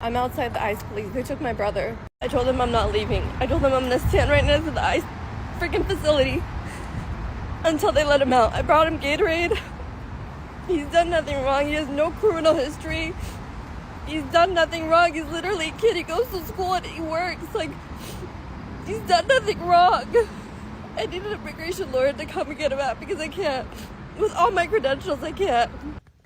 I'm outside the ICE police. They took my brother. I told them I'm not leaving. I told them I'm gonna stand right next to the ICE freaking facility until they let him out. I brought him Gatorade. He's done nothing wrong. He has no criminal history. He's done nothing wrong. He's literally a kid. He goes to school and he works. Like, he's done nothing wrong. I need an immigration lawyer to come and get him out because I can't. With all my credentials, I can't.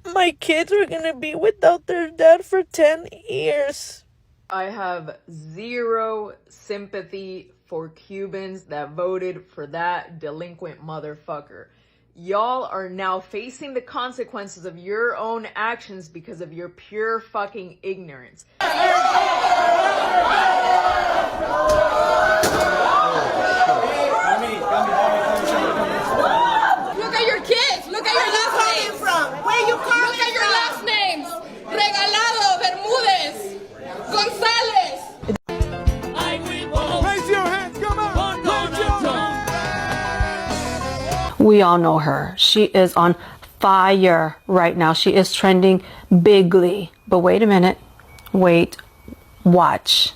My kids are gonna be without their dad for 10 years. I have zero sympathy for Cubans that voted for that delinquent motherfucker. Y'all are now facing the consequences of your own actions because of your pure fucking ignorance. Look at your kids. Look at your last names. Where you coming from? Look at your last names. Regalado, Bermúdez, González. Raise your hands, come on. Raise your hands. We all know her. She is on fire right now. She is trending bigly. But wait a minute. Wait. Watch.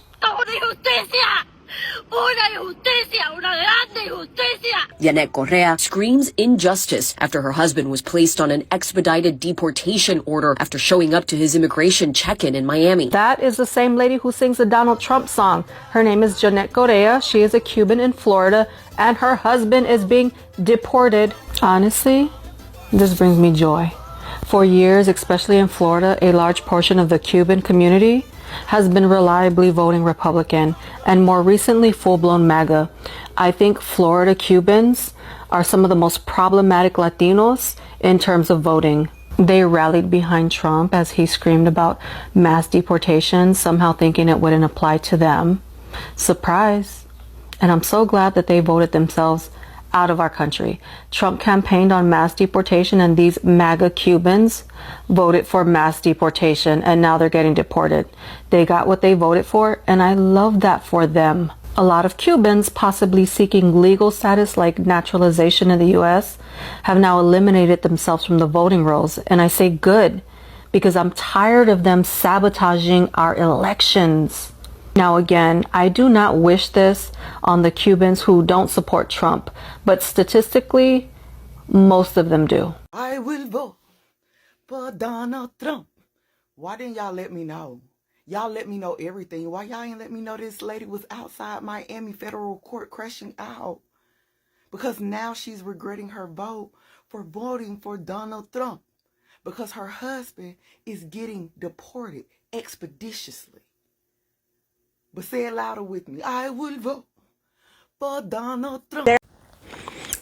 Yanet Correa screams injustice after her husband was placed on an expedited deportation order after showing up to his immigration check-in in Miami. That is the same lady who sings the Donald Trump song. Her name is Yanet Correa. She is a Cuban in Florida, and her husband is being deported. Honestly, this brings me joy. For years, especially in Florida, a large portion of the Cuban community has been reliably voting Republican, and more recently full-blown MAGA. I think Florida Cubans are some of the most problematic Latinos in terms of voting. They rallied behind Trump as he screamed about mass deportation, somehow thinking it wouldn't apply to them. Surprise. And I'm so glad that they voted themselves out of our country. Trump campaigned on mass deportation, and these MAGA Cubans voted for mass deportation, and now they're getting deported. They got what they voted for, and I love that for them. A lot of Cubans, possibly seeking legal status like naturalization in the U.S., have now eliminated themselves from the voting rolls. And I say good, because I'm tired of them sabotaging our elections. Now again, I do not wish this on the Cubans who don't support Trump, but statistically, most of them do. I will vote for Donald Trump. Why didn't y'all let me know? Y'all let me know everything. Why y'all ain't let me know this lady was outside Miami federal court crashing out? Because now she's regretting her vote for voting for Donald Trump. Because her husband is getting deported expeditiously. But say it louder with me. I will vote for Donald Trump.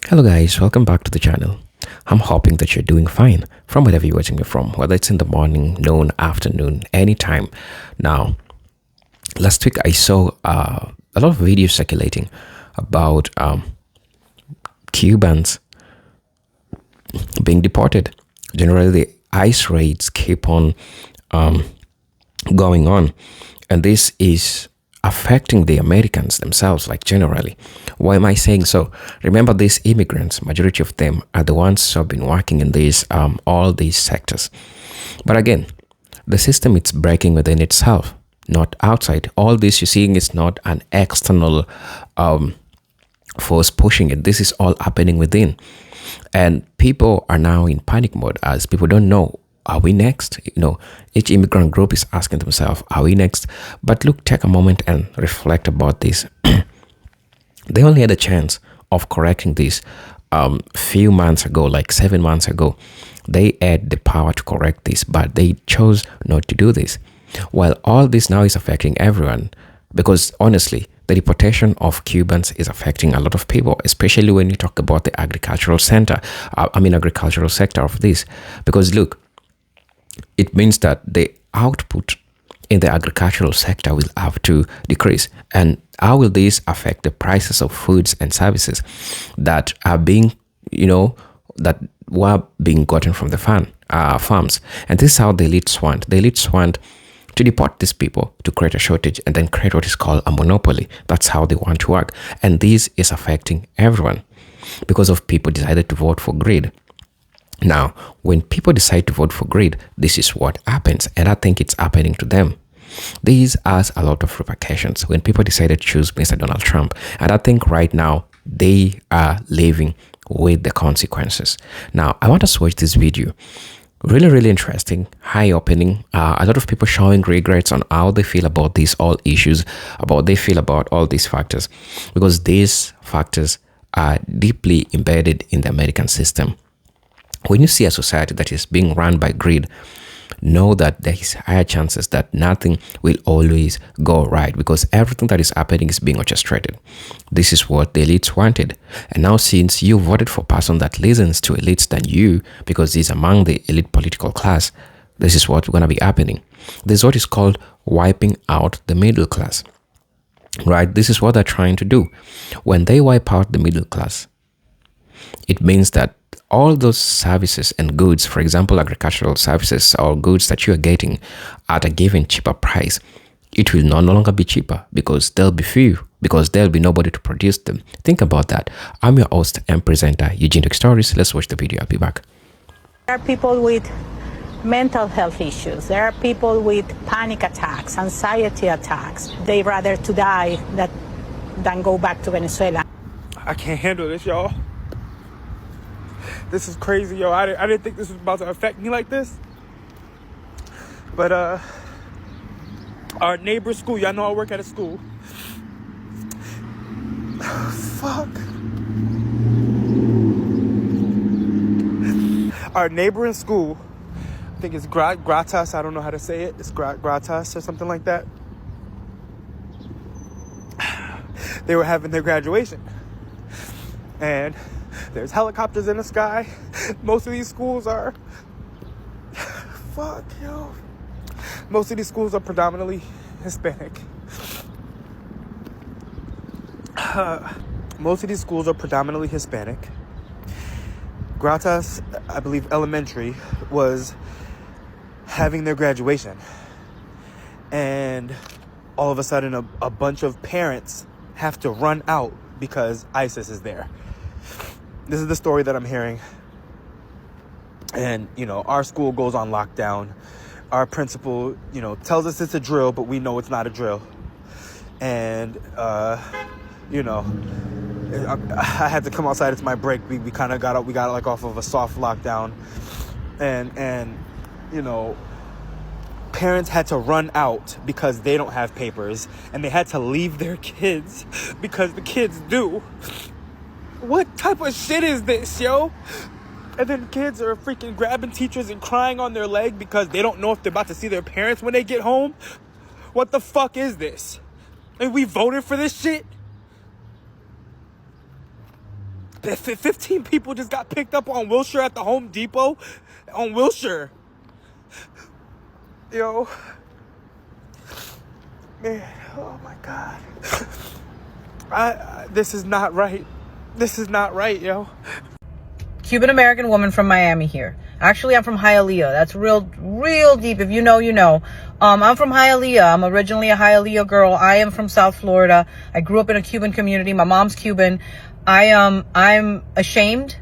Hello guys, welcome back to the channel. I'm hoping that you're doing fine from wherever you're watching me from, whether it's in the morning, noon, afternoon, anytime. Now, last week I saw a lot of videos circulating about Cubans being deported. Generally, the ICE raids keep on going on, and this is affecting the Americans themselves, like generally. Why am I saying so? Remember, these immigrants, majority of them are the ones who have been working in these all these sectors. But again, the system is breaking within itself, not outside. All this you're seeing is not an external force pushing it. This is all happening within. And people are now in panic mode as people don't know, are we next? You know, each immigrant group is asking themselves, are we next? But look, take a moment and reflect about this. They only had a chance of correcting this few months ago, like 7 months ago. They had the power to correct this, but they chose not to do this. While all this now is affecting everyone, because honestly, the deportation of Cubans is affecting a lot of people, especially when you talk about the agricultural agricultural sector of this. Because look, it means that the output in the agricultural sector will have to decrease. And how will this affect the prices of foods and services that are being, that were being gotten from the farms? And this is how the elites want. The elites want to deport these people, to create a shortage, and then create what is called a monopoly. That's how they want to work. And this is affecting everyone because of people decided to vote for greed. Now, when people decide to vote for greed, this is what happens. And I think it's happening to them. This has a lot of repercussions when people decided to choose Mr. Donald Trump. And I think right now they are living with the consequences. Now, I want us to watch this video. Really interesting, eye-opening. A lot of people showing regrets on how they feel about these all issues, about they feel about all these factors, because these factors are deeply embedded in the American system. When you see a society that is being run by greed, know that there is higher chances that nothing will always go right, because everything that is happening is being orchestrated. This is what the elites wanted. And now, since you voted for a person that listens to elites than you, because he's among the elite political class, this is what's going to be happening. This is what is called wiping out the middle class. Right? This is what they're trying to do. When they wipe out the middle class, it means that all those services and goods, for example, agricultural services or goods that you are getting at a given cheaper price, it will no longer be cheaper because there'll be few, because there'll be nobody to produce them. Think about that. I'm your host and presenter, Eugene Tech Stories. Let's watch the video. I'll be back. There are people with mental health issues. There are people with panic attacks, anxiety attacks. They'd rather to die than go back to Venezuela. I can't handle this, y'all. This is crazy, yo. I didn't think this was about to affect me like this. But our neighbor's school, y'all know I work at a school. Fuck. Our neighboring school, I think it's Gratas, I don't know how to say it. It's Gratas or something like that. They were having their graduation. And there's helicopters in the sky. Most of these schools are... Fuck, yo. Most of these schools are predominantly Hispanic. Gratas, I believe elementary, was having their graduation. And all of a sudden, a bunch of parents have to run out because ISIS is there. This is the story that I'm hearing. And, you know, our school goes on lockdown. Our principal, you know, tells us it's a drill, but we know it's not a drill. And, you know, I had to come outside. It's my break. We kind of got out. We got like off of a soft lockdown. And, you know, parents had to run out because they don't have papers. And they had to leave their kids because the kids do. What type of shit is this, yo? And then kids are freaking grabbing teachers and crying on their leg because they don't know if they're about to see their parents when they get home. What the fuck is this? And we voted for this shit? 15 people just got picked up on Wilshire at the Home Depot. On Wilshire. Yo. Man, oh my God. This is not right. This is not right, yo. Cuban American woman from Miami here. Actually, I'm from Hialeah. That's real deep. If you know, you know. I'm from Hialeah. I'm originally a Hialeah girl. I am from South Florida. I grew up in a Cuban community. My mom's Cuban. I'm ashamed,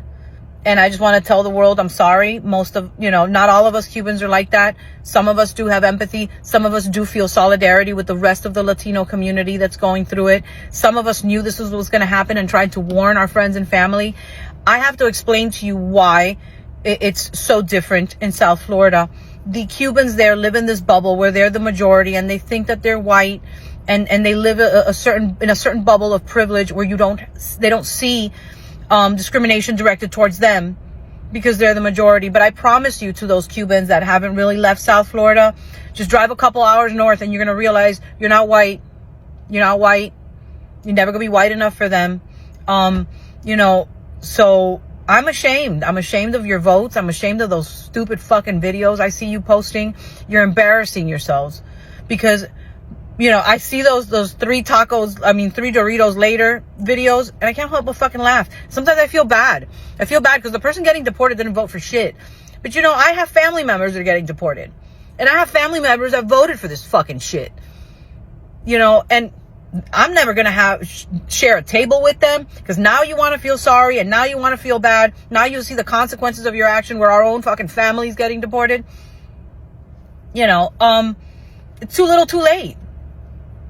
and I just want to tell the world I'm sorry. Most of, you know, not all of us Cubans are like that. Some of us do have empathy. Some of us do feel solidarity with the rest of the Latino community that's going through it. Some of us knew this was going to happen and tried to warn our friends and family. I have to explain to you why it's so different in South Florida. The Cubans there live in this bubble where they're the majority, and they think that they're white, and they live in a certain bubble of privilege where they don't see discrimination directed towards them because they're the majority. But I promise you, to those Cubans that haven't really left South Florida, just drive a couple hours north and you're going to realize you're not white. You're not white. You're never going to be white enough for them. You know, so I'm ashamed. I'm ashamed of your votes. I'm ashamed of those stupid fucking videos I see you posting. You're embarrassing yourselves because, you know, I see those three Doritos later videos, and I can't help but fucking laugh. Sometimes I feel bad. I feel bad because the person getting deported didn't vote for shit. But, you know, I have family members that are getting deported. And I have family members that voted for this fucking shit. You know, and I'm never going to share a table with them because now you want to feel sorry and now you want to feel bad. Now you see the consequences of your action where our own fucking family's getting deported. You know, it's too little too late.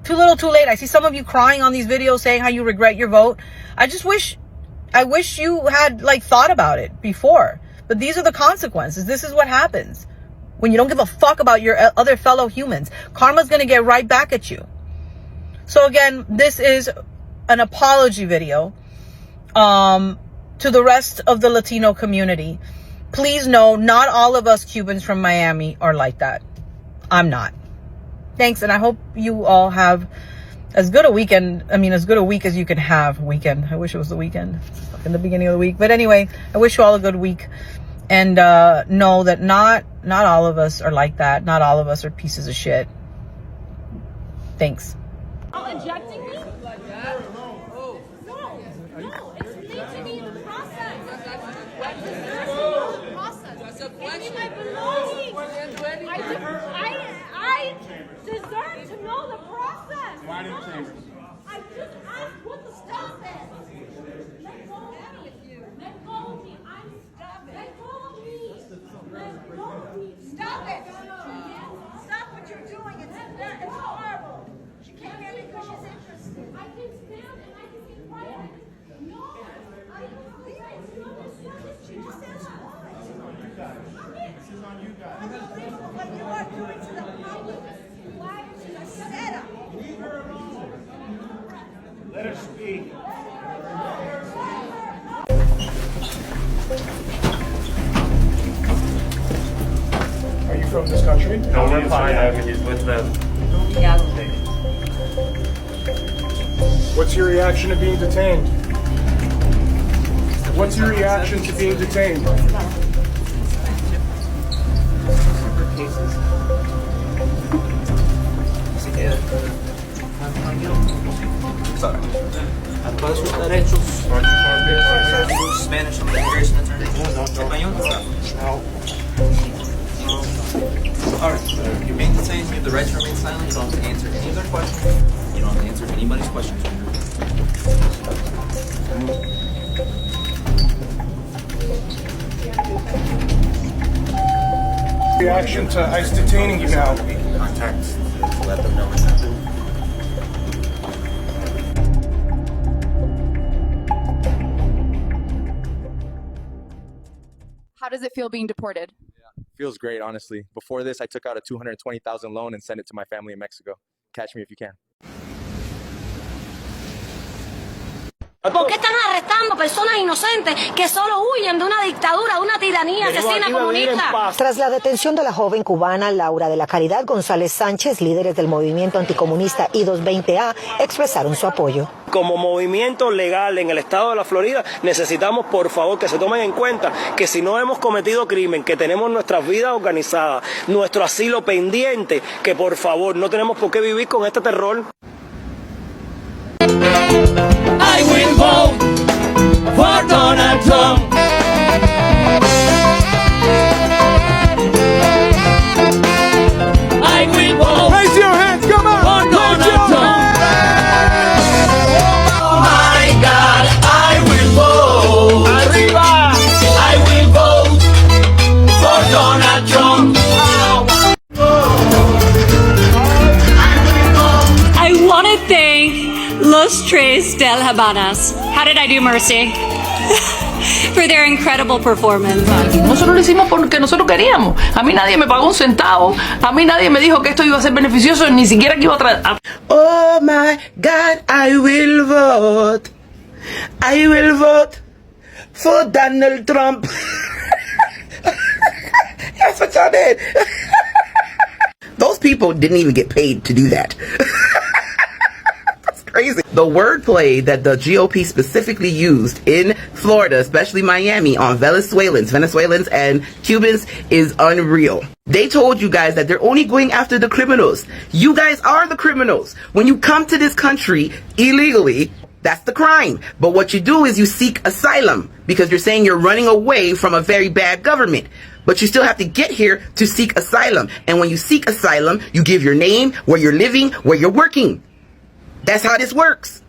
Too little too late. I see some of you crying on these videos saying how you regret your vote. I wish you had like thought about it before. But these are the consequences. This is what happens when you don't give a fuck about your other fellow humans. Karma's going to get right back at you. So again, this is an apology video to the rest of the Latino community. Please know, not all of us Cubans from Miami are like that. I'm not. Thanks, and I hope you all have as good a weekend. I mean, as good a week as you can have. Weekend. I wish it was the weekend in the beginning of the week. But anyway, I wish you all a good week. And know that not all of us are like that. Not all of us are pieces of shit. Thanks. Injecting me? No, explain to me the process. Give me my belongings. I deserve to know the process. Why didn't Chambers? I just asked what the stop is. Let go of me. Let go of me. Let go of me. Let go of me. Stop it. Stop what you're doing. It's horrible. She can't hear me because she's interested. I can stand and I can be quiet. No, I don't believe it. She just said this is on you guys. Unbelievable what you are doing to the public. Why is it a setup? Leave her alone. Let her speak. Are you from this country? No, we're fine. He's with them. What's your reaction to being detained? What's your reaction to being detained? Sorry. A todos sus derechos. Spanish immigration attorney. Español? No. Alright, you're being detained, you have the right to remain silent, you don't have to answer any of their questions, you don't have to answer anybody's questions. Reaction to ICE detaining you now? Contact to let them know what's happening. How does it feel being deported? Feels great, honestly. Before this, I took out a $220,000 loan and sent it to my family in Mexico. Catch me if you can. ¿Por qué están arrestando personas inocentes que solo huyen de una dictadura, de una tiranía asesina comunista? Tras la detención de la joven cubana Laura de la Caridad González Sánchez, líderes del movimiento anticomunista I-220A expresaron su apoyo. Como movimiento legal en el estado de la Florida, necesitamos por favor que se tomen en cuenta que si no hemos cometido crimen, que tenemos nuestras vidas organizadas, nuestro asilo pendiente, que por favor no tenemos por qué vivir con este terror. I will vote for Donald Trump. I will vote. Raise your hands, come on. For Donald Trump. Oh my God, I will vote. Arriba. I will vote for Donald Trump. I want to thank Los Tres del Habanas. How did I do, Mercy? For their incredible performance. Nosotros lo hicimos porque nosotros queríamos. A mí nadie me pagó un centavo. A mí nadie me dijo que esto iba a ser beneficioso, ni siquiera que iba a Oh my God, I will vote. I will vote for Donald Trump. That's what y'all did. Those people didn't even get paid to do that. Crazy. The wordplay that the GOP specifically used in Florida, especially Miami, on Venezuelans and Cubans is unreal. They told you guys that they're only going after the criminals. You guys are the criminals. When you come to this country illegally, that's the crime. But what you do is you seek asylum because you're saying you're running away from a very bad government. But you still have to get here to seek asylum. And when you seek asylum, you give your name, where you're living, where you're working. That's how this works.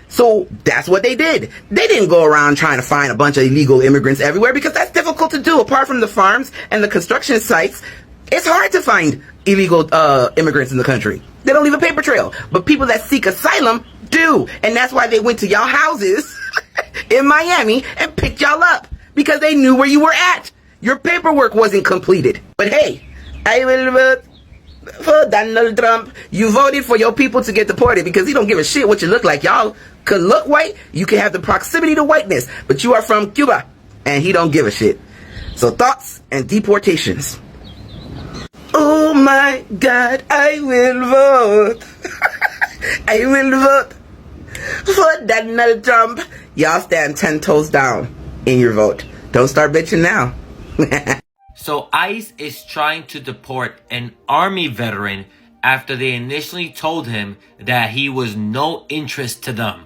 So that's what they did. They didn't go around trying to find a bunch of illegal immigrants everywhere because that's difficult to do. Apart from the farms and the construction sites, it's hard to find illegal immigrants in the country. They don't leave a paper trail. But people that seek asylum do. And that's why they went to y'all houses in Miami and picked y'all up. Because they knew where you were at. Your paperwork wasn't completed. But hey, I will vote for Donald Trump. You voted for your people to get deported because he don't give a shit what you look like. Y'all could look white. You can have the proximity to whiteness. But you are from Cuba. And he don't give a shit. So thoughts and deportations. Oh my God, I will vote. I will vote for Donald Trump. Y'all stand 10 toes down in your vote. Don't start bitching now. So ICE is trying to deport an Army veteran after they initially told him that he was no interest to them.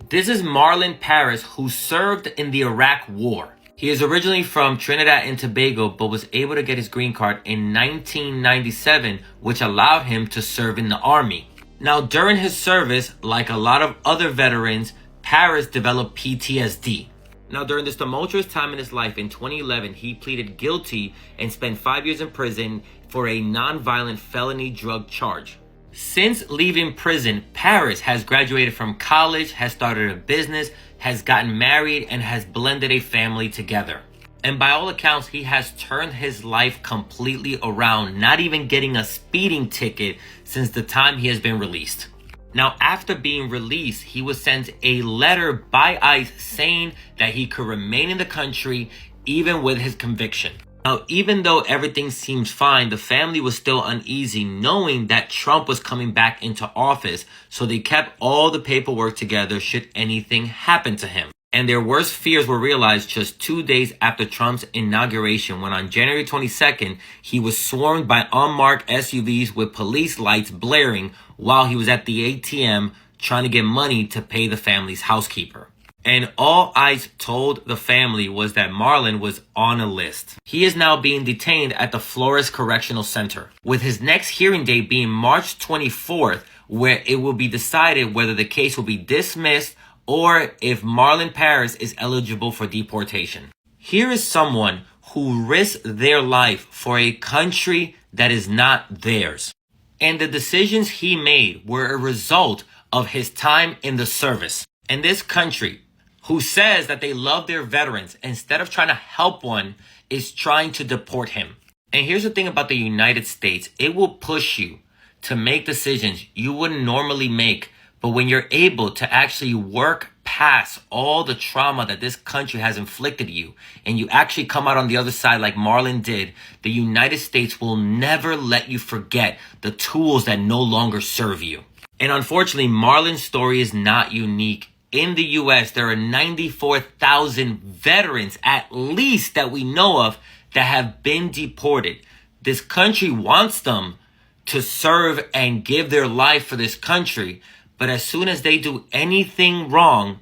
This is Marlin Paris, who served in the Iraq War. He is originally from Trinidad and Tobago, but was able to get his green card in 1997, which allowed him to serve in the Army. Now, during his service, like a lot of other veterans, Paris developed PTSD. Now, during this tumultuous time in his life in 2011, he pleaded guilty and spent 5 years in prison for a non-violent felony drug charge. Since leaving prison, Paris has graduated from college, has started a business, has gotten married, and has blended a family together. And by all accounts, he has turned his life completely around, not even getting a speeding ticket since the time he has been released. Now, after being released, he was sent a letter by ICE saying that he could remain in the country even with his conviction. Now, even though everything seems fine, the family was still uneasy knowing that Trump was coming back into office, so they kept all the paperwork together should anything happen to him. And their worst fears were realized just 2 days after Trump's inauguration, when on January 22nd, he was swarmed by unmarked SUVs with police lights blaring while he was at the ATM trying to get money to pay the family's housekeeper. And all ICE told the family was that Marlin was on a list. He is now being detained at the Flores Correctional Center, with his next hearing date being March 24th, where it will be decided whether the case will be dismissed or if Marlin Paris is eligible for deportation. Here is someone who risked their life for a country that is not theirs. And the decisions he made were a result of his time in the service. And this country, who says that they love their veterans, instead of trying to help one, is trying to deport him. And here's the thing about the United States. It will push you to make decisions you wouldn't normally make. But when you're able to actually work past all the trauma that this country has inflicted you, and you actually come out on the other side like Marlin did, the United States will never let you forget the tools that no longer serve you. And unfortunately, Marlin's story is not unique. In the U.S., there are 94,000 veterans, at least that we know of, that have been deported. This country wants them to serve and give their life for this country. But as soon as they do anything wrong,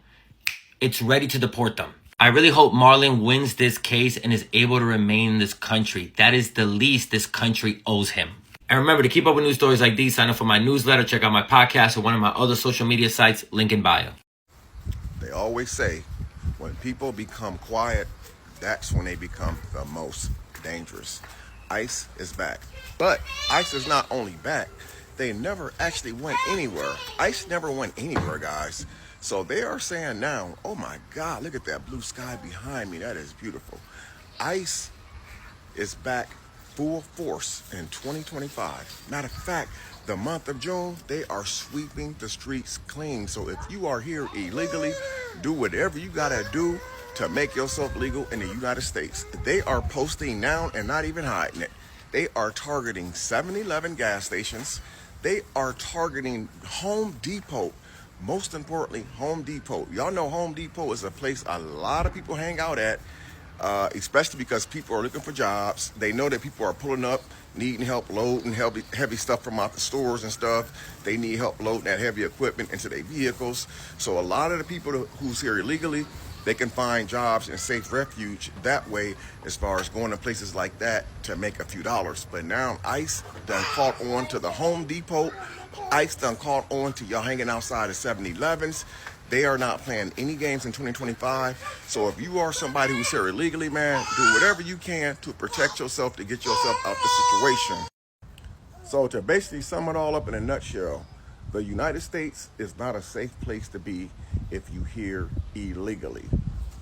it's ready to deport them. I really hope Marlin wins this case and is able to remain in this country. That is the least this country owes him. And remember, to keep up with news stories like these, sign up for my newsletter, check out my podcast, or one of my other social media sites, link in bio. They always say, when people become quiet, that's when they become the most dangerous. ICE is back. But ICE is not only back, they never actually went anywhere. ICE never went anywhere, guys. So they are saying now, oh my God, look at that blue sky behind me. That is beautiful. ICE is back full force in 2025. Matter of fact, the month of June, they are sweeping the streets clean. So if you are here illegally, do whatever you gotta do to make yourself legal in the United States. They are posting now and not even hiding it. They are targeting 7-Eleven gas stations. They are targeting Home Depot. Most importantly, Home Depot. Y'all know Home Depot is a place a lot of people hang out at, especially because people are looking for jobs. They know that people are pulling up, needing help loading heavy stuff from out the stores and stuff. They need help loading that heavy equipment into their vehicles. So a lot of the people who's here illegally, they can find jobs and safe refuge that way, as far as going to places like that to make a few dollars. But now ICE done caught on to the Home Depot. ICE done caught on to y'all hanging outside of 7-Elevens. They are not playing any games in 2025. So if you are somebody who's here illegally, man, do whatever you can to protect yourself, to get yourself out the situation. So to basically sum it all up in a nutshell, the United States is not a safe place to be if you here illegally.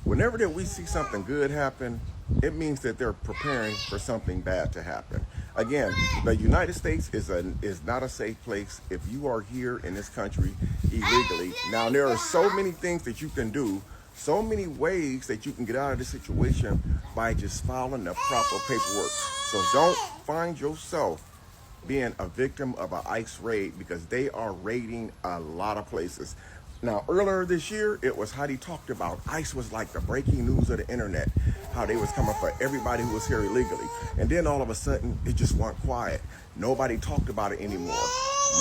Whenever that we see something good happen, it means that they're preparing for something bad to happen. Again, the United States is not a safe place if you are here in this country illegally. Now, there are so many things that you can do, so many ways that you can get out of this situation by just following the proper paperwork. So don't find yourself being a victim of an ICE raid, because they are raiding a lot of places. Now, earlier this year, it was how they talked about ICE was like the breaking news of the internet, how they was coming for everybody who was here illegally. And then all of a sudden, it just went quiet. Nobody talked about it anymore.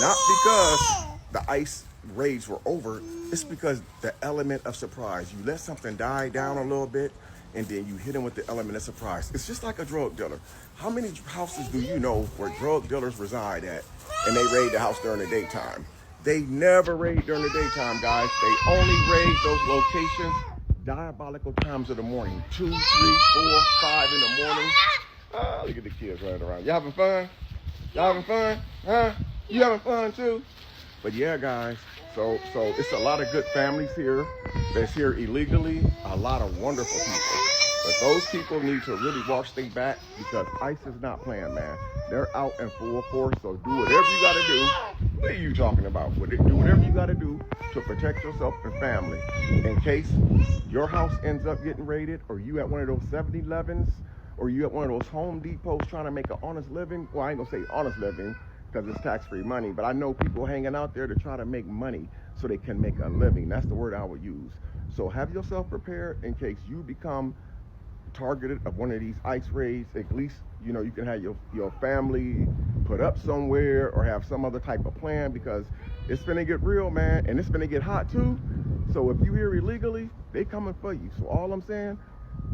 Not because the ICE raids were over, it's because the element of surprise. You let something die down a little bit, and then you hit them with the element of surprise. It's just like a drug dealer. How many houses do you know where drug dealers reside at, and they raid the house during the daytime? They never raid during the daytime, guys. They only raid those locations diabolical times of the morning. 2, 3, 4, 5 in the morning. Look at the kids running around. Y'all having fun? Y'all having fun? Huh? You having fun too? But yeah, guys, so it's a lot of good families here that's here illegally, a lot of wonderful people. But those people need to really watch their back, because ICE is not playing, man. They're out in full force, so do whatever you gotta do. What are you talking about? Do whatever you gotta do to protect yourself and family in case your house ends up getting raided, or you at one of those 7-Elevens, or you at one of those Home Depots trying to make an honest living. Well, I ain't gonna say honest living, because it's tax-free money, but I know people hanging out there to try to make money so they can make a living. That's the word I would use. So have yourself prepared in case you become targeted of one of these ICE raids. At least, you know, you can have your family put up somewhere, or have some other type of plan, because it's gonna get real, man, and it's gonna get hot too. So if you here illegally, they coming for you. So all I'm saying,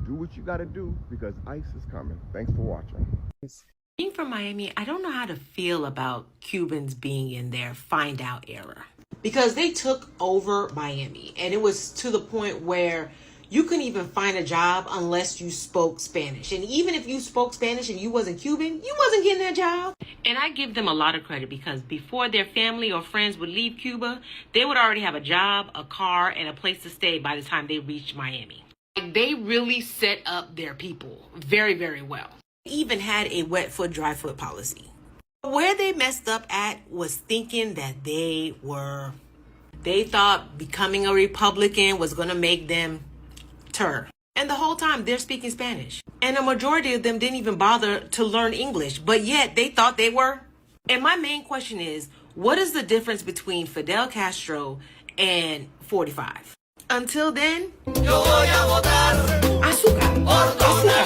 do what you gotta do, because ICE is coming. Thanks for watching. Being from Miami, I don't know how to feel about Cubans being in their find out era, because they took over Miami, and it was to the point where you couldn't even find a job unless you spoke Spanish. And even if you spoke Spanish and you wasn't Cuban, you wasn't getting that job. And I give them a lot of credit, because before their family or friends would leave Cuba, they would already have a job, a car, and a place to stay by the time they reached Miami. Like, they really set up their people very, very well. Even had a wet foot, dry foot policy. Where they messed up at was thinking that they thought becoming a Republican was going to make them tur. And the whole time they're speaking Spanish. And a majority of them didn't even bother to learn English, but yet they thought they were. And my main question is, what is the difference between Fidel Castro and 45? Until then,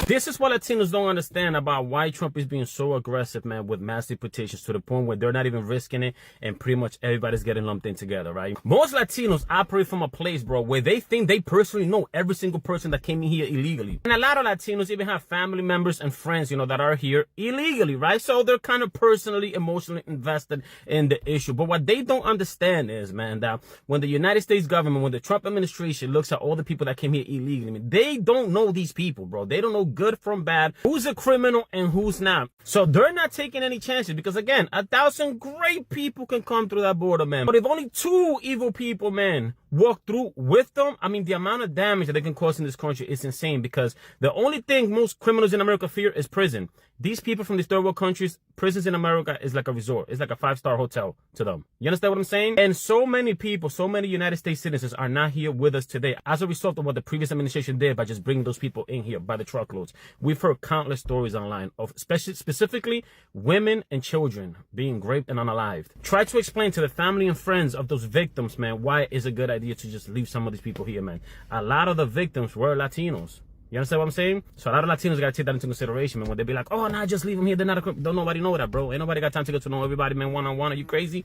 this is what Latinos don't understand about why Trump is being so aggressive, man, with mass deportations, to the point where they're not even risking it, and pretty much everybody's getting lumped in together, right? Most Latinos operate from a place, bro, where they think they personally know every single person that came in here illegally. And a lot of Latinos even have family members and friends, you know, that are here illegally, right? So they're kind of personally, emotionally invested in the issue. But what they don't understand is, man, that when the United States government, when the Trump administration looks at all the people that came here illegally, I mean, they don't know these people, bro. They don't know good from bad, who's a criminal and who's not. So they're not taking any chances, because again, 1,000 great people can come through that border, man. But if only 2 evil people, man, walk through with them, I mean, the amount of damage that they can cause in this country is insane, because the only thing most criminals in America fear is prison. These people from these third world countries, prisons in America is like a resort. It's like a 5-star hotel to them. You understand what I'm saying? And so many people, so many United States citizens are not here with us today as a result of what the previous administration did by just bringing those people in here by the truckloads. We've heard countless stories online of specifically women and children being raped and unalived. Try to explain to the family and friends of those victims, man, why it's a good idea to just leave some of these people here, man. A lot of the victims were Latinos. You understand what I'm saying? So a lot of Latinos got to take that into consideration, man. When they be like, oh, nah, just leave them here. They're not don't nobody know that, bro. Ain't nobody got time to get to know everybody, man, one-on-one. Are you crazy?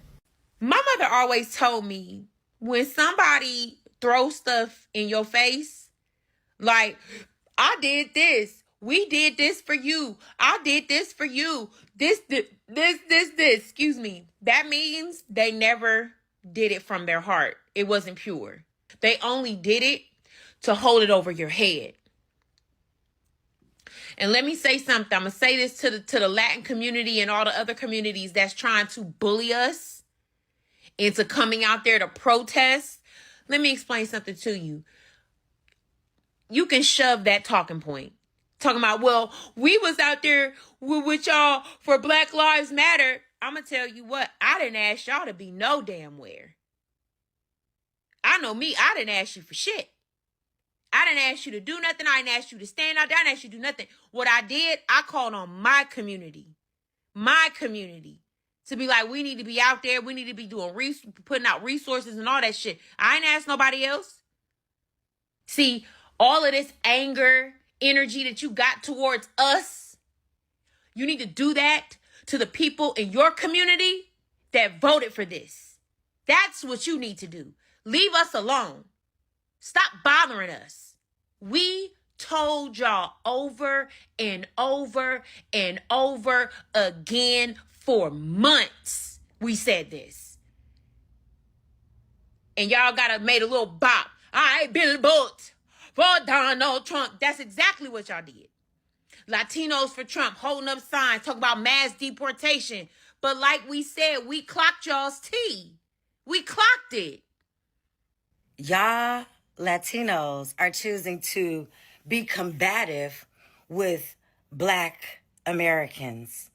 My mother always told me, when somebody throws stuff in your face, like, I did this. We did this for you. I did this for you. This. Excuse me. That means they never did it from their heart. It wasn't pure. They only did it to hold it over your head. And let me say something. I'm going to say this to the Latin community and all the other communities that's trying to bully us into coming out there to protest. Let me explain something to you. You can shove that talking point. Talking about, well, we was out there with y'all for Black Lives Matter. I'm going to tell you what. I didn't ask y'all to be no damn where. I know me. I didn't ask you for shit. I didn't ask you to do nothing. I didn't ask you to stand out there. I didn't ask you to do nothing. What I did, I called on my community. My community. To be like, we need to be out there. We need to be doing putting out resources and all that shit. I ain't asked nobody else. See, all of this anger, energy that you got towards us, you need to do that to the people in your community that voted for this. That's what you need to do. Leave us alone. Stop bothering us. We told y'all over and over and over again for months. We said this. And y'all made a little bop. I billboard for Donald Trump. That's exactly what y'all did. Latinos for Trump, holding up signs, talking about mass deportation. But like we said, we clocked y'all's tea. We clocked it. Y'all Latinos are choosing to be combative with Black Americans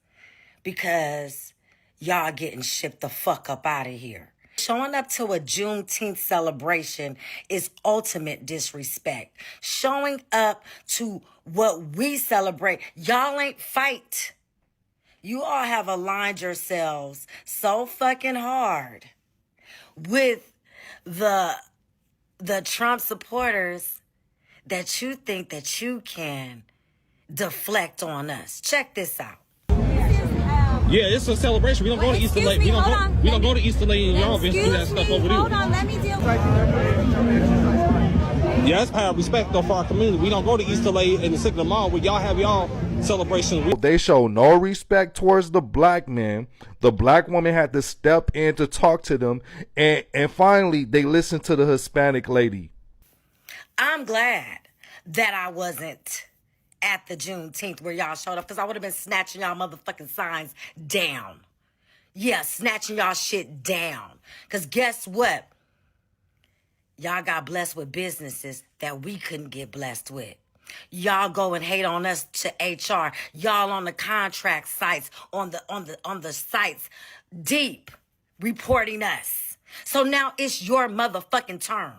because y'all getting shipped the fuck up out of here. Showing up to a Juneteenth celebration is ultimate disrespect. Showing up to what we celebrate, y'all ain't fight. You all have aligned yourselves so fucking hard with the Trump supporters that you think that you can deflect on us. Check this out. Yeah, it's a celebration. We don't go to Easter Lake. We don't go to Easter Lake and y'all do that stuff over there. Hold on, let me deal with Yeah, that's how respect though for our community. We don't go to Easter Lake and the Signal Mall where y'all have y'all celebrations. They show no respect towards the black man. The black woman had to step in to talk to them, and finally they listened to the Hispanic lady. I'm glad that I wasn't at the Juneteenth where y'all showed up, because I would have been snatching y'all motherfucking signs down. Yeah, snatching y'all shit down. Because guess what? Y'all got blessed with businesses that we couldn't get blessed with. Y'all go and hate on us to HR. Y'all on the contract sites, on the sites deep reporting us. So now it's your motherfucking turn.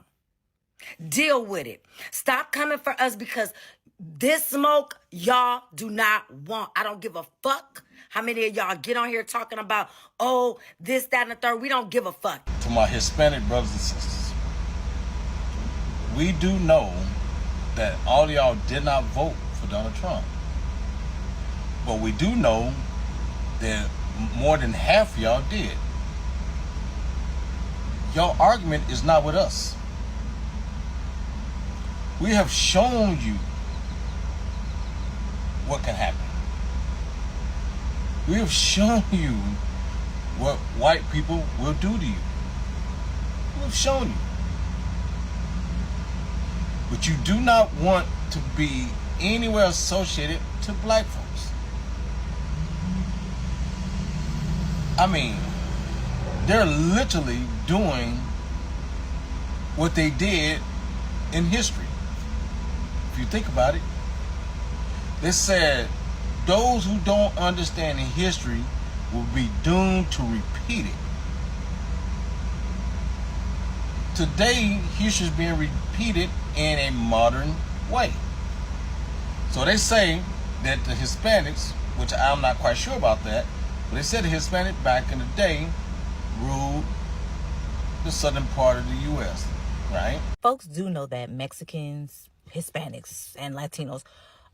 Deal with it. Stop coming for us because this smoke y'all do not want. I don't give a fuck how many of y'all get on here talking about, oh, this, that, and the third. We don't give a fuck. To my Hispanic brothers and sisters, we do know that all of y'all did not vote for Donald Trump. But we do know that more than half of y'all did. Your argument is not with us. We have shown you what can happen. We have shown you what white people will do to you. We've shown you. But you do not want to be anywhere associated to black folks. I mean, they're literally doing what they did in history. If you think about it, they said those who don't understand in history will be doomed to repeat it. Today, history is being repeated in a modern way. So they say that the Hispanics, which I'm not quite sure about that, but they said the Hispanic back in the day ruled the southern part of the U.S., right? Folks do know that Mexicans, Hispanics, and Latinos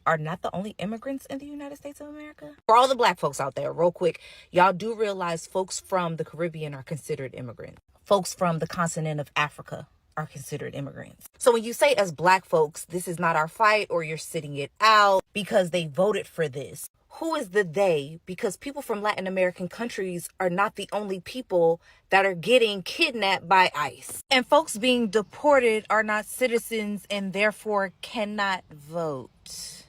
are not the only immigrants in the United States of America. For all the black folks out there, real quick, y'all do realize folks from the Caribbean are considered immigrants. Folks from the continent of Africa are considered immigrants. So when you say as black folks, this is not our fight, or you're sitting it out because they voted for this, who is the they? Because people from Latin American countries are not the only people that are getting kidnapped by ICE. And folks being deported are not citizens and therefore cannot vote.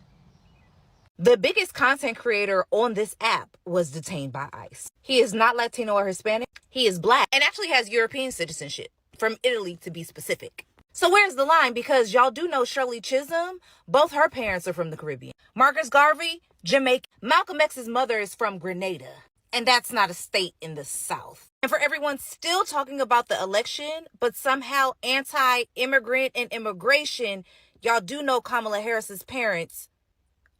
The biggest content creator on this app was detained by ICE. He is not Latino or Hispanic. He is black and actually has European citizenship, from Italy to be specific. So where's the line? Because y'all do know Shirley Chisholm, both her parents are from the Caribbean. Marcus Garvey, Jamaica. Malcolm X's mother is from Grenada. And that's not a state in the South. And for everyone still talking about the election, but somehow anti-immigrant and immigration, y'all do know Kamala Harris's parents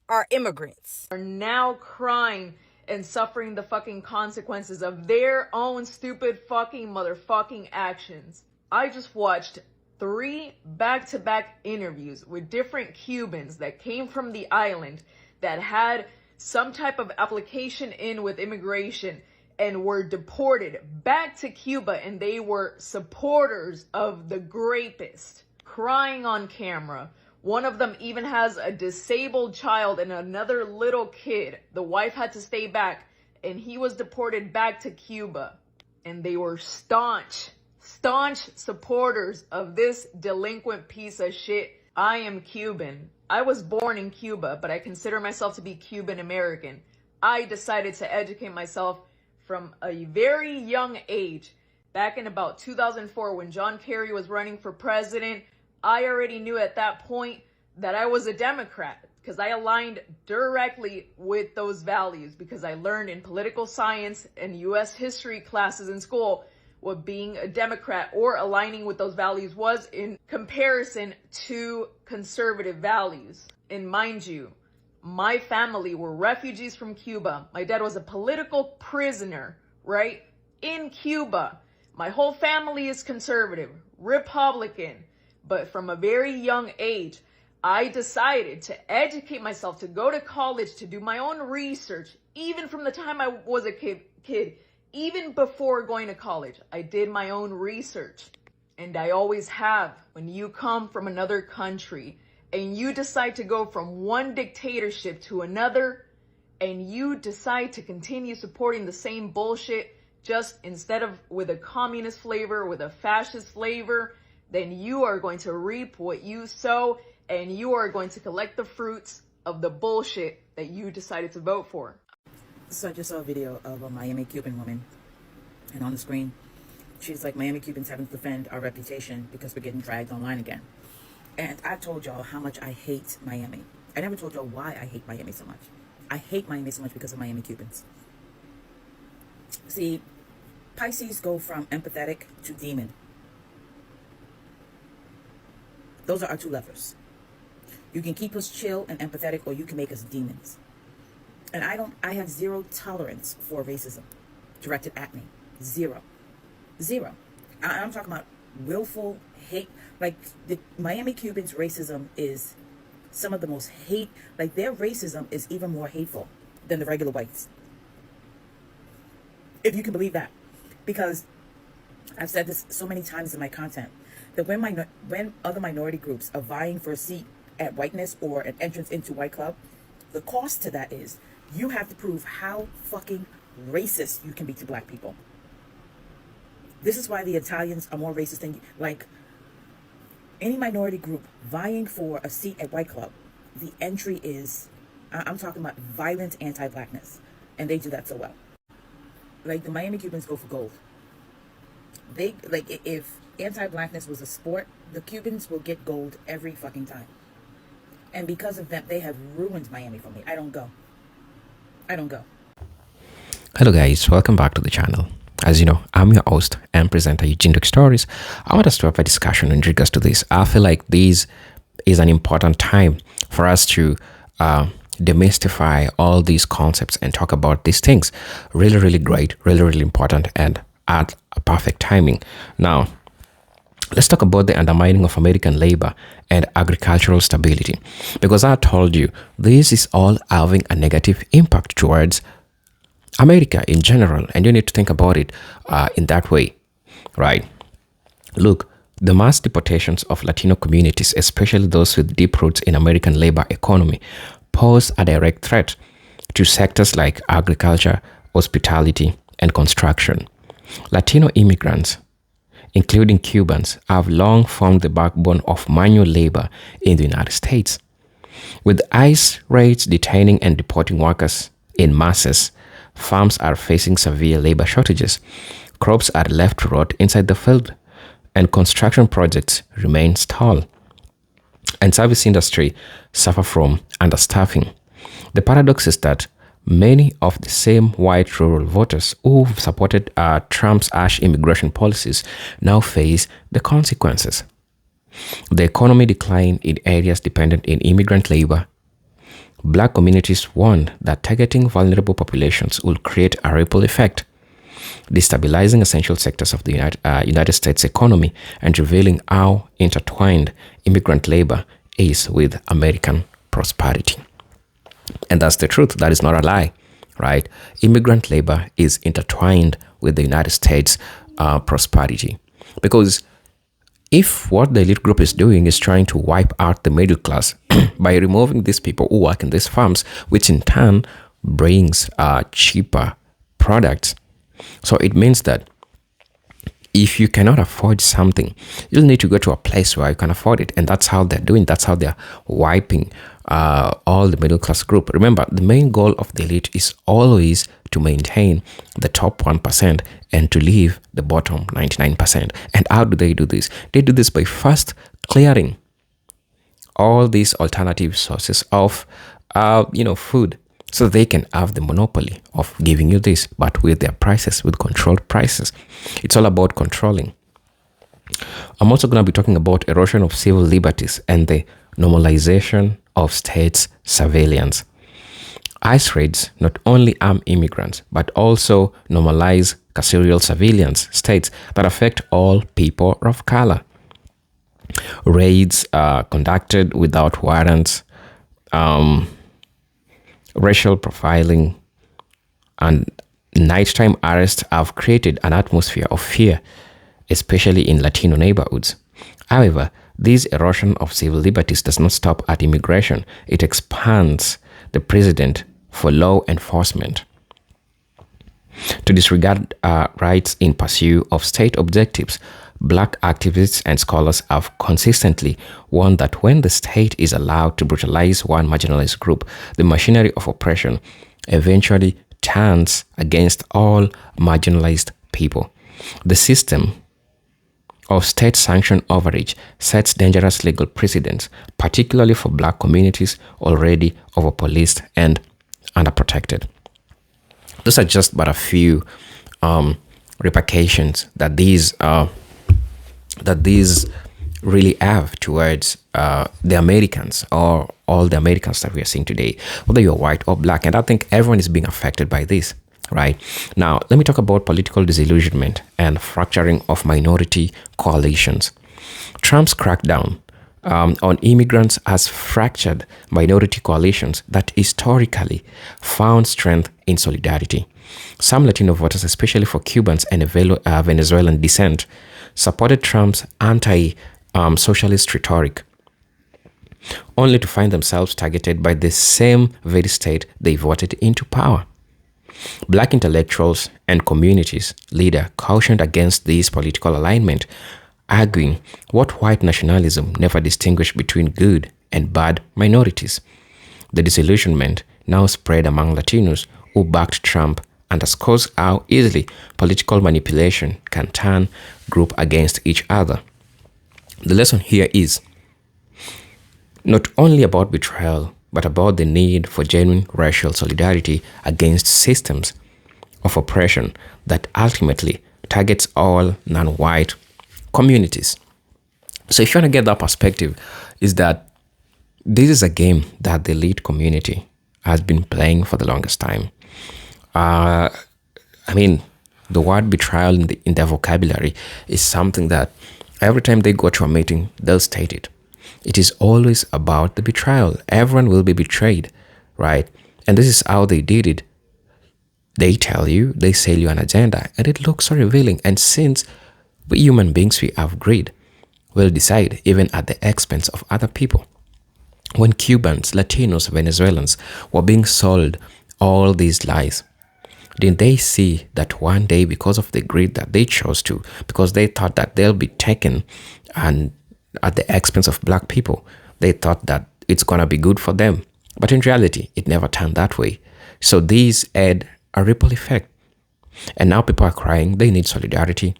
are immigrants. Are now crying and suffering the fucking consequences of their own stupid fucking motherfucking actions. I just watched 3 back-to-back interviews with different Cubans that came from the island that had some type of application in with immigration and were deported back to Cuba, and they were supporters of the rapist, crying on camera. One of them even has a disabled child and another little kid. The wife had to stay back, and he was deported back to Cuba. And they were staunch supporters of this delinquent piece of shit. I am Cuban. I was born in Cuba, but I consider myself to be Cuban American. I decided to educate myself from a very young age. Back in about 2004, when John Kerry was running for president, I already knew at that point that I was a Democrat because I aligned directly with those values, because I learned in political science and U.S. history classes in school what being a Democrat or aligning with those values was in comparison to conservative values. And mind you, my family were refugees from Cuba. My dad was a political prisoner, right, in Cuba. My whole family is conservative, Republican. But from a very young age, I decided to educate myself, to go to college, to do my own research. Even from the time I was a kid, even before going to college, I did my own research. And I always have. When you come from another country and you decide to go from one dictatorship to another, and you decide to continue supporting the same bullshit, just instead of with a communist flavor, with a fascist flavor, then you are going to reap what you sow, and you are going to collect the fruits of the bullshit that you decided to vote for. So I just saw a video of a Miami Cuban woman, and on the screen, she's like, Miami Cubans having to defend our reputation because we're getting dragged online again. And I told y'all how much I hate Miami. I never told y'all why I hate Miami so much. I hate Miami so much because of Miami Cubans. See, Pisces go from empathetic to demon. Those are our 2 levers. You can keep us chill and empathetic, or you can make us demons. And I have 0 tolerance for racism directed at me. 0. I'm talking about willful hate. Like, the Miami Cubans' racism is some of the most hate. Like, their racism is even more hateful than the regular whites, if you can believe that. Because I've said this so many times in my content, that when other minority groups are vying for a seat at whiteness or an entrance into white club, the cost to that is you have to prove how fucking racist you can be to black people. This is why the Italians are more racist than, like, any minority group vying for a seat at white club. The entry is, I'm talking about violent anti-blackness, and they do that so well. Like, the Miami Cubans go for gold. They, like, if anti-blackness was a sport, the Cubans will get gold every fucking time. And because of them, they have ruined Miami for me. I don't go. Hello guys, welcome back to the channel. As you know, I'm your host and presenter Eugene Duke Stories. I want us to have a discussion in regards to this. I feel like this is an important time for us to demystify all these concepts and talk about these things. Really, really great, really, really important, and at a perfect timing. Now, let's talk about the undermining of American labor and agricultural stability, because I told you this is all having a negative impact towards America in general, and you need to think about it in that way, right? Look, the mass deportations of Latino communities, especially those with deep roots in American labor economy, pose a direct threat to sectors like agriculture, hospitality, and construction. Latino immigrants, including Cubans, have long formed the backbone of manual labor in the United States. With ICE raids detaining and deporting workers in masses, farms are facing severe labor shortages. Crops are left to rot inside the field, and construction projects remain stalled. And service industry suffer from understaffing. The paradox is that many of the same white rural voters who supported Trump's harsh immigration policies now face the consequences. The economy decline in areas dependent in immigrant labor. Black communities warned that targeting vulnerable populations will create a ripple effect, destabilizing essential sectors of the United States economy and revealing how intertwined immigrant labor is with American prosperity. And that's the truth. That is not a lie, right? Immigrant labor is intertwined with the United States prosperity. Because if what the elite group is doing is trying to wipe out the middle class by removing these people who work in these farms, which in turn brings cheaper products. So it means that if you cannot afford something, you'll need to go to a place where you can afford it. And that's how they're doing. That's how they're wiping all the middle class group. Remember, the main goal of the elite is always to maintain the top 1% and to leave the bottom 99%. And how do they do this? They do this by first clearing all these alternative sources of food, so they can have the monopoly of giving you this, but with their prices, with controlled prices. It's all about controlling. I'm also going to be talking about erosion of civil liberties and the normalization of states' surveillance. ICE raids not only arm immigrants, but also normalize carceral surveillance states that affect all people of color. Raids are conducted without warrants, racial profiling, and nighttime arrests have created an atmosphere of fear, especially in Latino neighborhoods. However, this erosion of civil liberties does not stop at immigration. It expands the precedent for law enforcement to disregard rights in pursuit of state objectives. Black activists and scholars have consistently warned that when the state is allowed to brutalize one marginalized group, the machinery of oppression eventually turns against all marginalized people. The system of state-sanctioned overreach sets dangerous legal precedents, particularly for black communities already overpoliced and underprotected. Those are just but a few repercussions that these really have towards the Americans, or all the Americans that we are seeing today, whether you're white or black. And I think everyone is being affected by this, right? Now, let me talk about political disillusionment and fracturing of minority coalitions. Trump's crackdown on immigrants has fractured minority coalitions that historically found strength in solidarity. Some Latino voters, especially for Cubans and Venezuelan descent, supported Trump's anti-socialist rhetoric, only to find themselves targeted by the same very state they voted into power. Black intellectuals and communities leaders cautioned against this political alignment, arguing what white nationalism never distinguished between good and bad minorities. The disillusionment now spread among Latinos who backed Trump underscores how easily political manipulation can turn groups against each other. The lesson here is not only about betrayal, but about the need for genuine racial solidarity against systems of oppression that ultimately targets all non-white communities. So if you want to get that perspective, is that this is a game that the elite community has been playing for the longest time. The word betrayal in their vocabulary is something that every time they go to a meeting, they'll state it. It is always about the betrayal. Everyone will be betrayed, right? And this is how they did it. They tell you, they sell you an agenda, and it looks so revealing. And since we human beings, we have greed, we'll decide even at the expense of other people. When Cubans, Latinos, Venezuelans were being sold all these lies, didn't they see that one day, because of the greed that they chose to, because they thought that they'll be taken and at the expense of black people, they thought that it's gonna be good for them. But in reality, it never turned that way. So these had a ripple effect. And now people are crying, they need solidarity,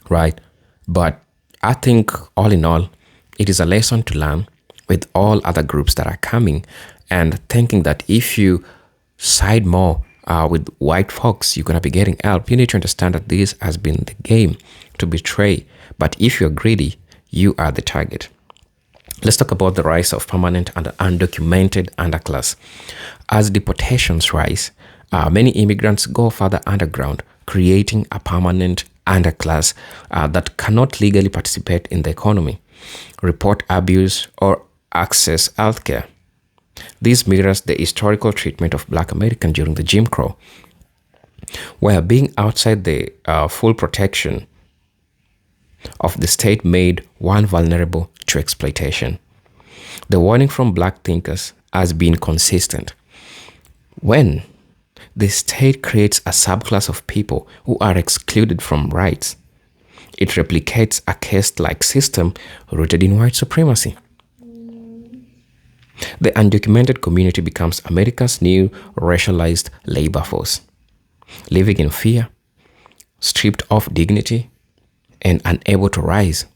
right? But I think all in all, it is a lesson to learn with all other groups that are coming and thinking that if you side more with white folks, you're going to be getting help. You need to understand that this has been the game to betray. But if you're greedy, you are the target. Let's talk about the rise of permanent and undocumented underclass. As deportations rise, many immigrants go further underground, creating a permanent underclass that cannot legally participate in the economy, report abuse, or access healthcare. This mirrors the historical treatment of Black Americans during the Jim Crow, where being outside the full protection of the state made one vulnerable to exploitation. The warning from Black thinkers has been consistent. When the state creates a subclass of people who are excluded from rights, it replicates a caste-like system rooted in white supremacy. The undocumented community becomes America's new racialized labor force, living in fear, stripped of dignity, and unable to rise.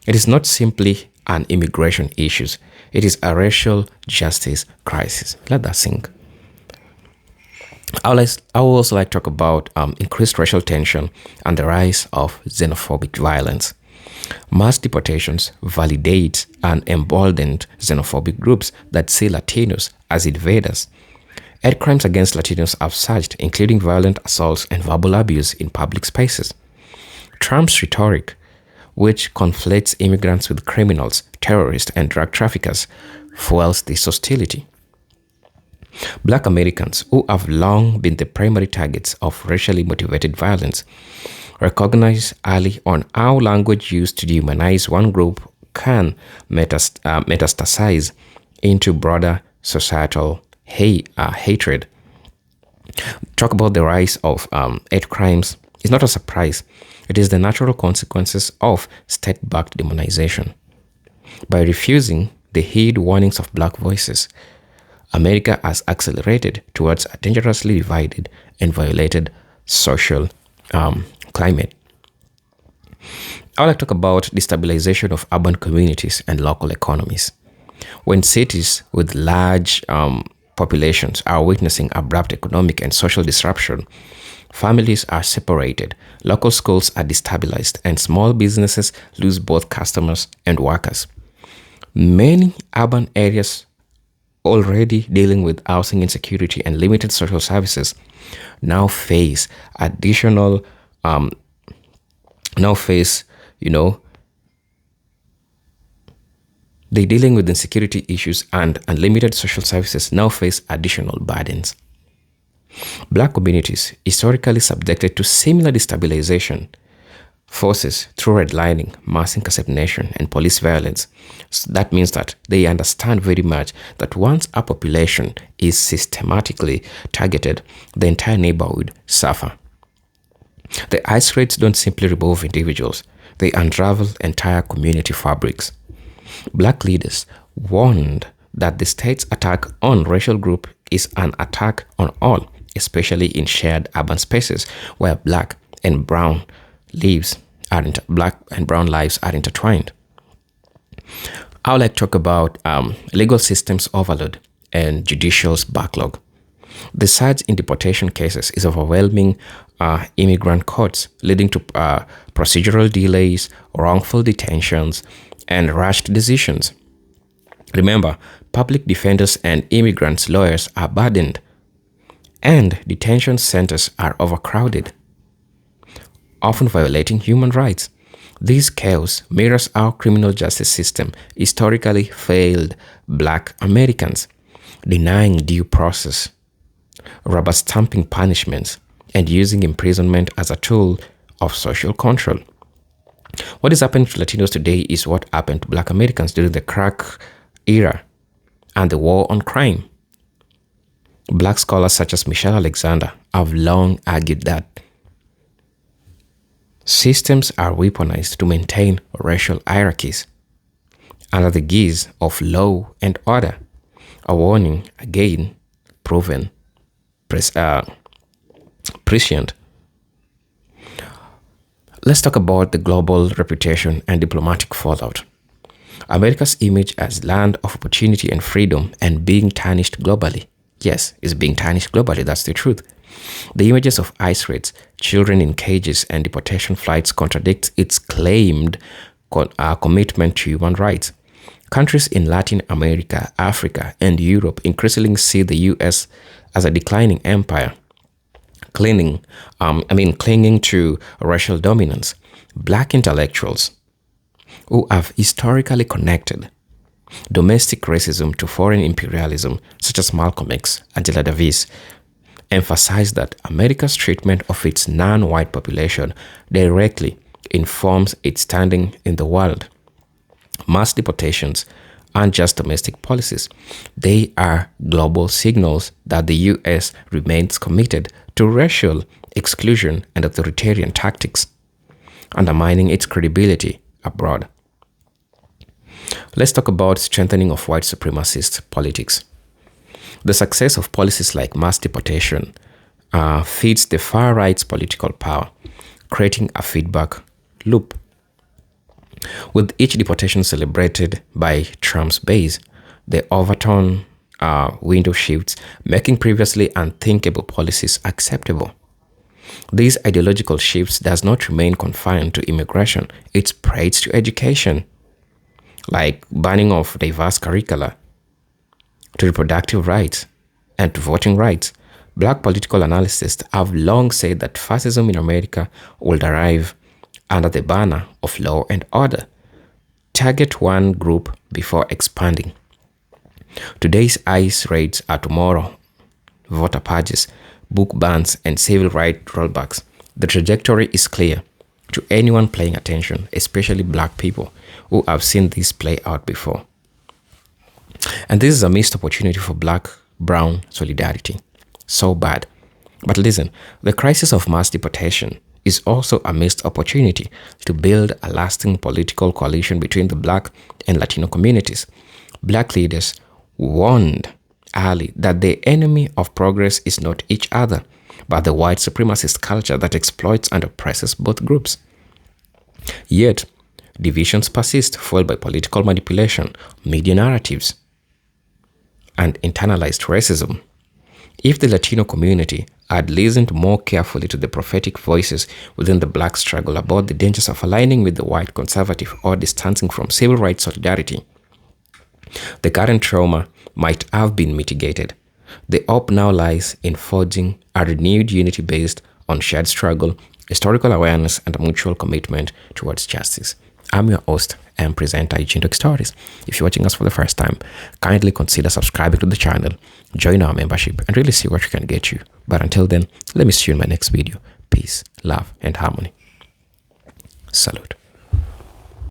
It is not simply an immigration issue, it is a racial justice crisis. Let that sink. I would also like to talk about increased racial tension and the rise of xenophobic violence. Mass deportations validate and emboldened xenophobic groups that see Latinos as invaders. Hate crimes against Latinos have surged, including violent assaults and verbal abuse in public spaces. Trump's rhetoric, which conflates immigrants with criminals, terrorists, and drug traffickers, fuels this hostility. Black Americans, who have long been the primary targets of racially motivated violence, recognize early on how language used to dehumanize one group can metastasize into broader societal hatred. Talk about the rise of hate crimes is not a surprise. It is the natural consequences of state-backed demonization. By refusing the heed warnings of Black voices, America has accelerated towards a dangerously divided and violated social climate. I would like to talk about destabilization of urban communities and local economies. When cities with large populations are witnessing abrupt economic and social disruption, families are separated, local schools are destabilized, and small businesses lose both customers and workers. Many urban areas already dealing with housing insecurity and limited social services now face additional they're dealing with insecurity issues and unlimited social services now face additional burdens. Black communities, historically subjected to similar destabilization forces through redlining, mass incarceration, and police violence. So that means that they understand very much that once a population is systematically targeted, the entire neighborhood suffer. The ICE raids don't simply remove individuals, they unravel entire community fabrics. Black leaders warned that the state's attack on racial group is an attack on all, especially in shared urban spaces where black and brown lives are intertwined. I would like to talk about legal systems overload and judicial backlog. The surge in deportation cases is overwhelming immigrant courts, leading to procedural delays, wrongful detentions, and rushed decisions. Remember, public defenders and immigrants' lawyers are burdened, and detention centers are overcrowded, often violating human rights. This chaos mirrors our criminal justice system historically failed Black Americans, denying due process, rubber stamping punishments, and using imprisonment as a tool of social control. What is happening to Latinos today is what happened to Black Americans during the crack era and the war on crime. Black scholars such as Michelle Alexander have long argued that systems are weaponized to maintain racial hierarchies, under the guise of law and order. A warning again proven prescient. Let's talk about the global reputation and diplomatic fallout. America's image as land of opportunity and freedom and being tarnished globally. Yes, it's being tarnished globally, that's the truth. The images of ICE raids, children in cages, and deportation flights contradict its claimed commitment to human rights. Countries in Latin America, Africa, and Europe increasingly see the U.S. as a declining empire, clinging to racial dominance. Black intellectuals who have historically connected domestic racism to foreign imperialism, such as Malcolm X, Angela Davis, emphasize that America's treatment of its non-white population directly informs its standing in the world. Mass deportations aren't just domestic policies. They are global signals that the U.S. remains committed to racial exclusion and authoritarian tactics, undermining its credibility abroad. Let's talk about strengthening of white supremacist politics. The success of policies like mass deportation feeds the far right's political power, creating a feedback loop. With each deportation celebrated by Trump's base, the overturn window shifts, making previously unthinkable policies acceptable. These ideological shifts does not remain confined to immigration. It spreads to education, like banning of diverse curricula, to reproductive rights, and to voting rights. Black political analysts have long said that fascism in America will arrive under the banner of law and order, target one group before expanding. Today's ICE raids are tomorrow voter purges, book bans, and civil rights rollbacks. The trajectory is clear to anyone paying attention, especially black people who have seen this play out before. And this is a missed opportunity for black-brown solidarity. So bad. But listen, the crisis of mass deportation is also a missed opportunity to build a lasting political coalition between the black and Latino communities. Black leaders warned early that the enemy of progress is not each other, but the white supremacist culture that exploits and oppresses both groups. Yet, divisions persist, fueled by political manipulation, media narratives, and internalized racism. If the Latino community had listened more carefully to the prophetic voices within the black struggle about the dangers of aligning with the white conservative or distancing from civil rights solidarity, the current trauma might have been mitigated. The hope now lies in forging a renewed unity based on shared struggle, historical awareness, and a mutual commitment towards justice. I'm your host and presenter, Eugene Stories. If you're watching us for the first time, kindly consider subscribing to the channel, join our membership, and really see what we can get you. But until then, let me see you in my next video. Peace, love, and harmony. Salute.